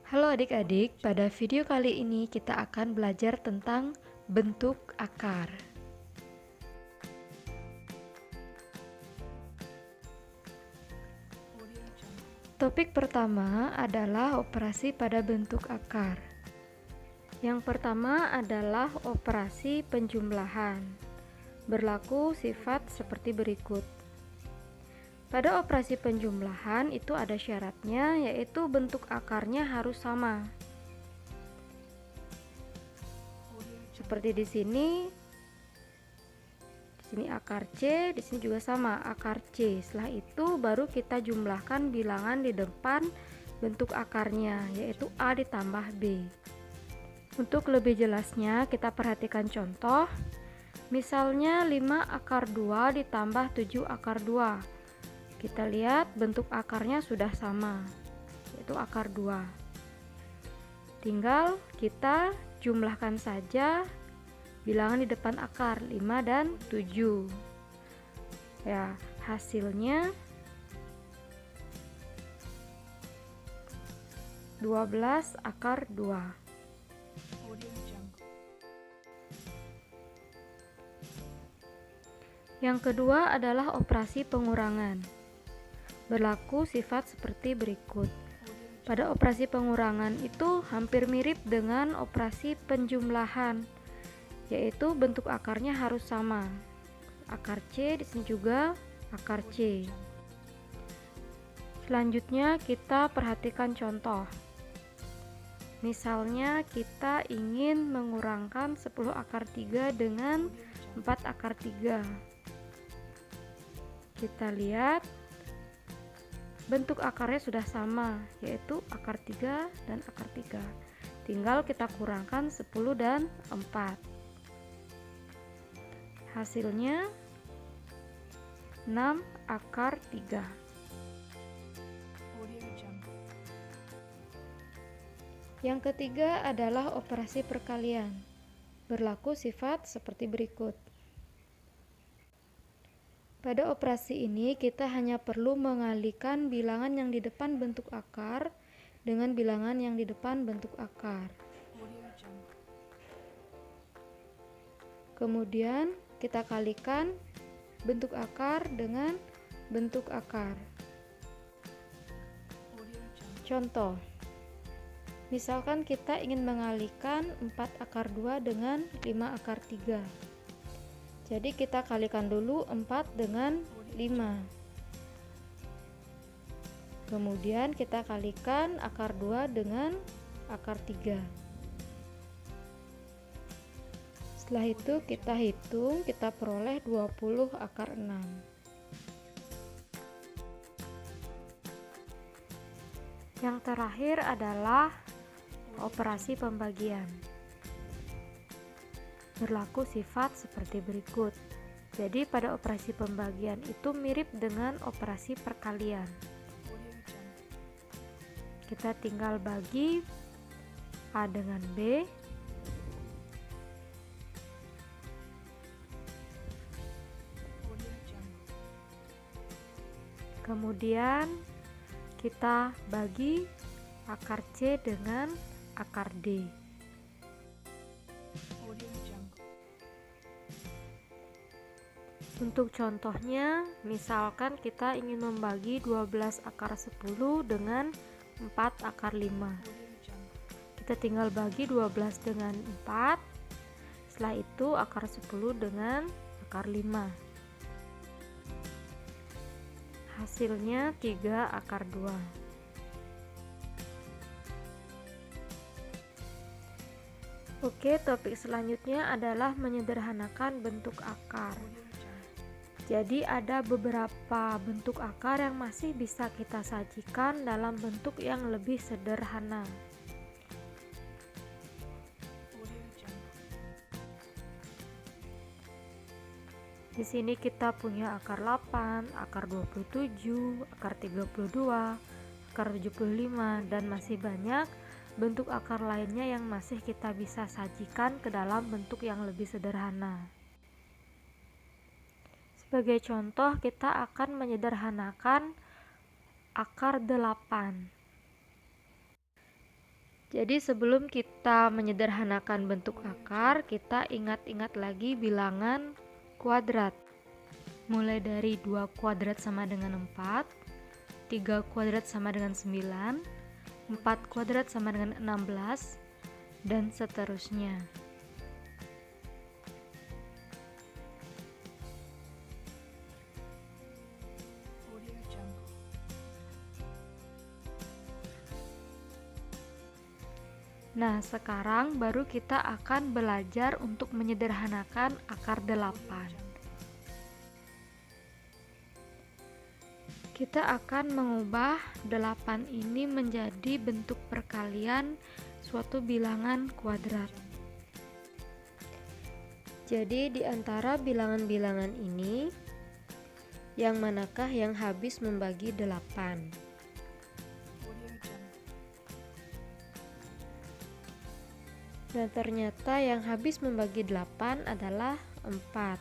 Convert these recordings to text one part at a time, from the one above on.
Halo adik-adik, pada video kali ini kita akan belajar tentang bentuk akar. Topik pertama adalah operasi pada bentuk akar. Yang pertama adalah operasi penjumlahan. Berlaku sifat seperti berikut. Pada operasi penjumlahan itu ada syaratnya, yaitu bentuk akarnya harus sama. Seperti di sini akar C, di sini juga sama akar C. Setelah itu baru kita jumlahkan bilangan di depan bentuk akarnya, yaitu A ditambah B. Untuk lebih jelasnya kita perhatikan contoh. Misalnya 5 akar 2 ditambah 7 akar 2. Kita lihat bentuk akarnya sudah sama, yaitu akar 2. Tinggal kita jumlahkan saja bilangan di depan akar 5 dan 7. Ya, hasilnya 12 akar 2. Yang kedua adalah operasi pengurangan. Berlaku sifat seperti berikut. Pada operasi pengurangan itu hampir mirip dengan operasi penjumlahan, yaitu bentuk akarnya harus sama. Akar C, di sini juga akar C. Selanjutnya kita perhatikan contoh. Misalnya kita ingin mengurangkan 10 akar 3 dengan 4 akar 3. Kita lihat bentuk akarnya sudah sama, yaitu akar 3 dan akar 3. Tinggal kita kurangkan 10 dan 4. Hasilnya 6 akar 3. Yang ketiga adalah operasi perkalian. Berlaku sifat seperti berikut. Pada operasi ini kita hanya perlu mengalihkan bilangan yang di depan bentuk akar dengan bilangan yang di depan bentuk akar. Kemudian kita kalikan bentuk akar dengan bentuk akar. Contoh, misalkan kita ingin mengalihkan 4 akar 2 dengan 5 akar 3. Jadi kita kalikan dulu 4 dengan 5. Kemudian kita kalikan akar 2 dengan akar 3. Setelah itu kita hitung, kita peroleh 20 akar 6. Yang terakhir adalah operasi pembagian. Berlaku sifat seperti berikut. Jadi pada operasi pembagian itu mirip dengan operasi perkalian. Kita tinggal bagi A dengan B. Kemudian kita bagi akar C dengan akar D. Untuk contohnya, misalkan kita ingin membagi 12 akar 10 dengan 4 akar 5. Kita tinggal bagi 12 dengan 4. Setelah itu akar 10 dengan akar 5. Hasilnya 3 akar 2. Oke, topik selanjutnya adalah menyederhanakan bentuk akar. Jadi ada beberapa bentuk akar yang masih bisa kita sajikan dalam bentuk yang lebih sederhana. Di sini kita punya akar 8, akar 27, akar 32, akar 75, dan masih banyak bentuk akar lainnya yang masih kita bisa sajikan ke dalam bentuk yang lebih sederhana. Sebagai contoh, kita akan menyederhanakan akar 8. Jadi sebelum kita menyederhanakan bentuk akar, kita ingat-ingat lagi bilangan kuadrat. Mulai dari 2 kuadrat sama dengan 4, 3 kuadrat sama dengan 9, 4 kuadrat sama dengan 16, dan seterusnya. Nah, sekarang baru kita akan belajar untuk menyederhanakan akar 8. Kita akan mengubah 8 ini menjadi bentuk perkalian suatu bilangan kuadrat. Jadi di antara bilangan-bilangan ini, yang manakah yang habis membagi 8? Nah, ternyata yang habis membagi 8 adalah 4.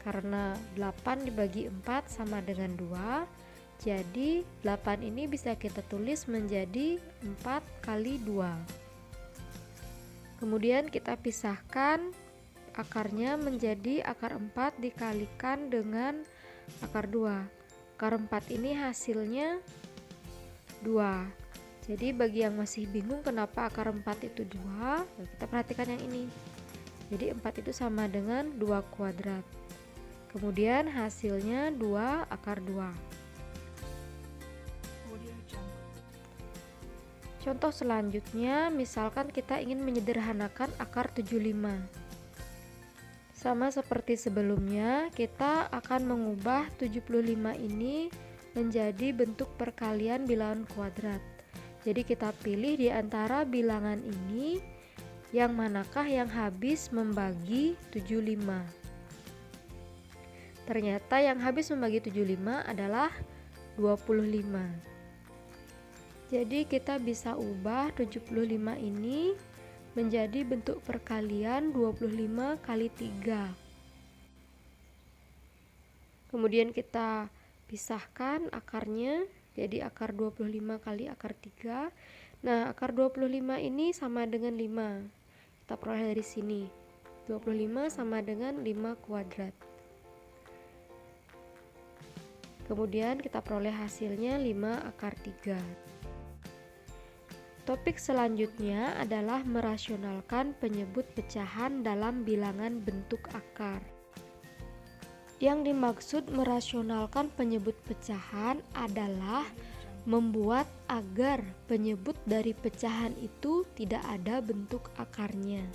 Karena 8 dibagi 4 sama dengan 2, jadi 8 ini bisa kita tulis menjadi 4 kali 2. Kemudian kita pisahkan akarnya menjadi akar 4 dikalikan dengan akar 2. Akar 4 ini hasilnya 2. Jadi bagi yang masih bingung kenapa akar 4 itu 2, kita perhatikan yang ini. Jadi 4 itu sama dengan 2 kuadrat. Kemudian hasilnya 2 akar 2. Contoh selanjutnya, misalkan kita ingin menyederhanakan akar 75. Sama seperti sebelumnya, kita akan mengubah 75 ini menjadi bentuk perkalian bilangan kuadrat. Jadi kita pilih di antara bilangan ini, yang manakah yang habis membagi 75. Ternyata yang habis membagi 75 adalah 25. Jadi kita bisa ubah 75 ini menjadi bentuk perkalian 25 kali 3. Kemudian kita pisahkan akarnya, jadi akar 25 kali akar 3. Nah, akar 25 ini sama dengan 5. Kita peroleh dari sini. 25 sama dengan 5 kuadrat. Kemudian kita peroleh hasilnya 5 akar 3. Topik selanjutnya adalah merasionalkan penyebut pecahan dalam bilangan bentuk akar. Yang dimaksud merasionalkan penyebut pecahan adalah membuat agar penyebut dari pecahan itu tidak ada bentuk akarnya.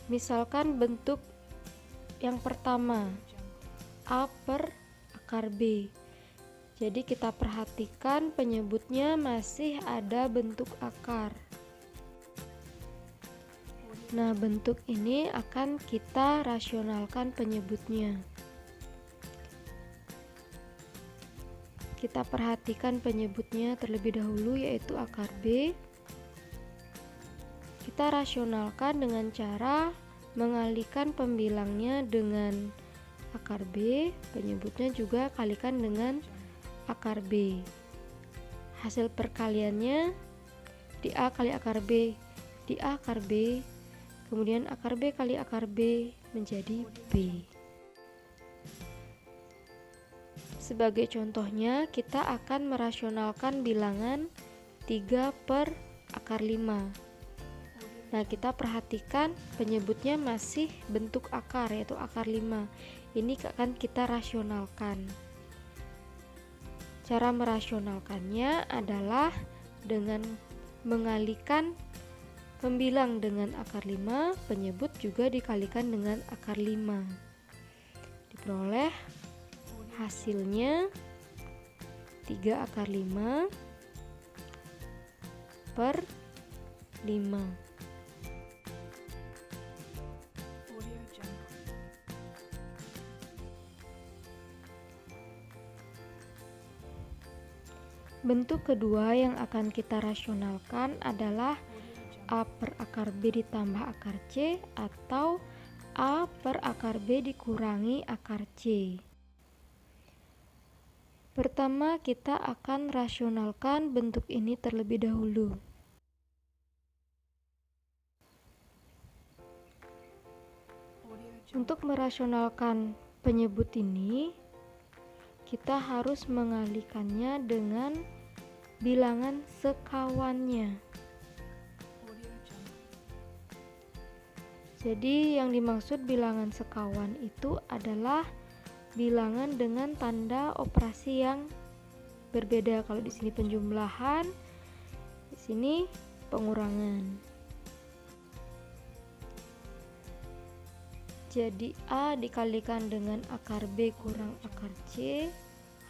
Misalkan bentuk yang pertama, A per akar B. Jadi kita perhatikan penyebutnya masih ada bentuk akar. Nah, bentuk ini akan kita rasionalkan penyebutnya. Kita perhatikan penyebutnya terlebih dahulu, yaitu akar B. Kita rasionalkan dengan cara mengalihkan pembilangnya dengan akar B, penyebutnya juga kalikan dengan akar B. Hasil perkaliannya di A kali akar B, di A akar B, kemudian akar B kali akar B menjadi B. Sebagai contohnya, kita akan merasionalkan bilangan 3 per akar 5. Nah, kita perhatikan penyebutnya masih bentuk akar, yaitu akar 5. Ini akan kita rasionalkan. Cara merasionalkannya adalah dengan mengalihkan pembilang dengan akar 5, penyebut juga dikalikan dengan akar 5. Diperoleh hasilnya 3 akar 5 per 5. Bentuk kedua yang akan kita rasionalkan adalah A per akar B ditambah akar C atau A per akar B dikurangi akar C. Pertama, kita akan rasionalkan bentuk ini terlebih dahulu. Untuk merasionalkan penyebut ini, kita harus mengalihkannya dengan bilangan sekawannya. Jadi yang dimaksud bilangan sekawan itu adalah bilangan dengan tanda operasi yang berbeda. Kalau di sini penjumlahan, di sini pengurangan. Jadi A dikalikan dengan akar B kurang akar C,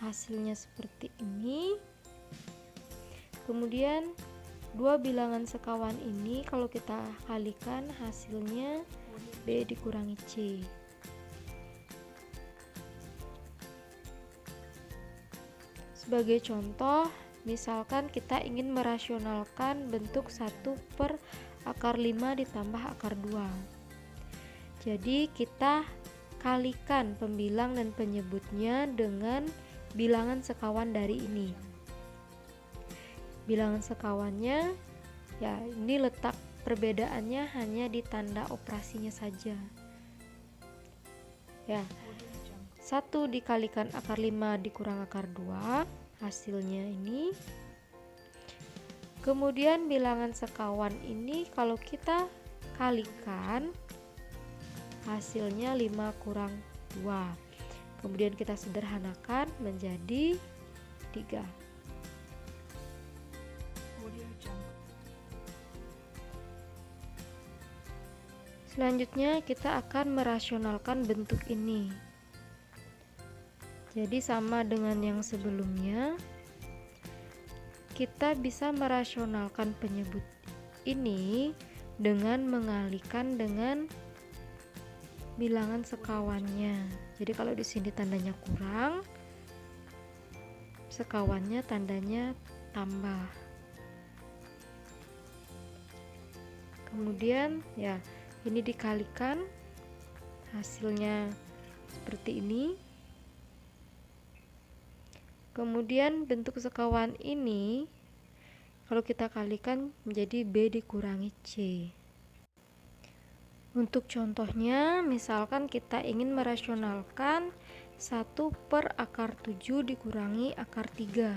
hasilnya seperti ini. Kemudian dua bilangan sekawan ini kalau kita kalikan hasilnya B dikurangi C. Sebagai contoh, misalkan kita ingin merasionalkan bentuk 1 per akar 5 ditambah akar 2. Jadi kita kalikan pembilang dan penyebutnya dengan bilangan sekawan dari ini. Bilangan sekawannya, ya ini letak perbedaannya hanya di tanda operasinya saja. Ya, 1 dikalikan akar 5 dikurang akar 2, hasilnya ini. Kemudian bilangan sekawan ini kalau kita kalikan, hasilnya 5 kurang 2. Kemudian kita sederhanakan menjadi 3. Selanjutnya kita akan merasionalkan bentuk ini. Jadi sama dengan yang sebelumnya, kita bisa merasionalkan penyebut ini dengan mengalihkan dengan bilangan sekawannya. Jadi kalau di sini tandanya kurang, sekawannya tandanya tambah. Kemudian ya ini dikalikan, hasilnya seperti ini. Kemudian bentuk sekawan ini kalau kita kalikan menjadi B dikurangi C. Untuk contohnya, misalkan kita ingin merasionalkan 1 per akar 7 dikurangi akar 3.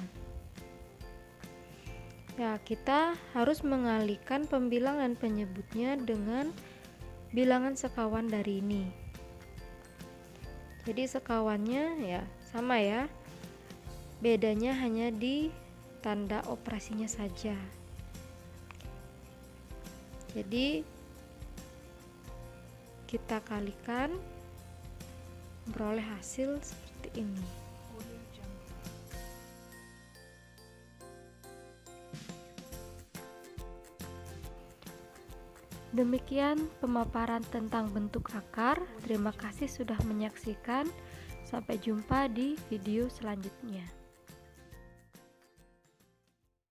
Ya, kita harus mengalihkan pembilang dan penyebutnya dengan bilangan sekawan dari ini. Jadi sekawannya ya sama ya, bedanya hanya di tanda operasinya saja. Jadi kita kalikan, memperoleh hasil seperti ini. Demikian pemaparan tentang bentuk akar. Terima kasih sudah menyaksikan. Sampai jumpa di video selanjutnya.